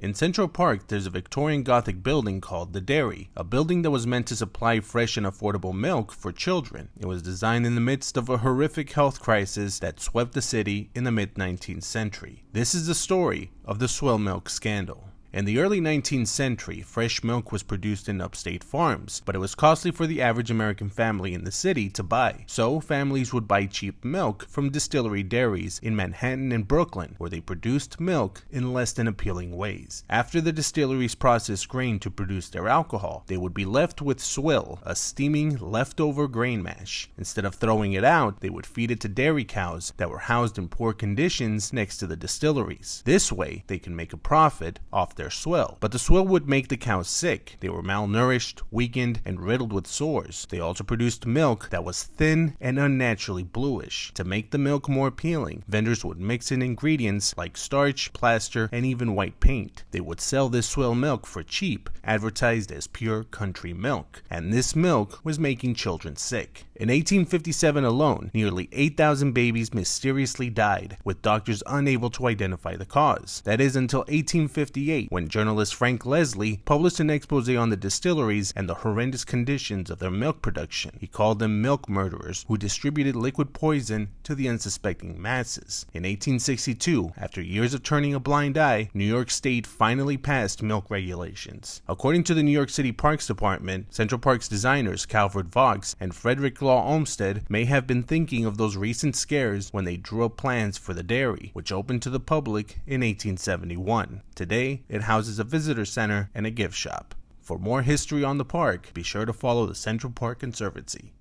In Central Park, there's a Victorian Gothic building called the Dairy, a building that was meant to supply fresh and affordable milk for children. It was designed in the midst of a horrific health crisis that swept the city in the mid-19th century. This is the story of the Swill milk scandal. In the early 19th century, fresh milk was produced in upstate farms, but it was costly for the average American family in the city to buy. So families would buy cheap milk from distillery dairies in Manhattan and Brooklyn, where they produced milk in less than appealing ways. After the distilleries processed grain to produce their alcohol, they would be left with swill, a steaming leftover grain mash. Instead of throwing it out, they would feed it to dairy cows that were housed in poor conditions next to the distilleries. This way, they can make a profit off their swill. But the swill would make the cows sick. They were malnourished, weakened, and riddled with sores. They also produced milk that was thin and unnaturally bluish. To make the milk more appealing, vendors would mix in ingredients like starch, plaster, and even white paint. They would sell this swill milk for cheap, advertised as pure country milk. And this milk was making children sick. In 1857 alone, nearly 8,000 babies mysteriously died, with doctors unable to identify the cause. That is until 1858, when journalist Frank Leslie published an expose on the distilleries and the horrendous conditions of their milk production. He called them milk murderers who distributed liquid poison to the unsuspecting masses. In 1862, after years of turning a blind eye, New York State finally passed milk regulations. According to the New York City Parks Department, Central Park's designers Calvert Vaux and Frederick Law Olmsted may have been thinking of those recent scares when they drew up plans for the dairy, which opened to the public in 1871. Today, it houses a visitor center and a gift shop. For more history on the park, be sure to follow the Central Park Conservancy.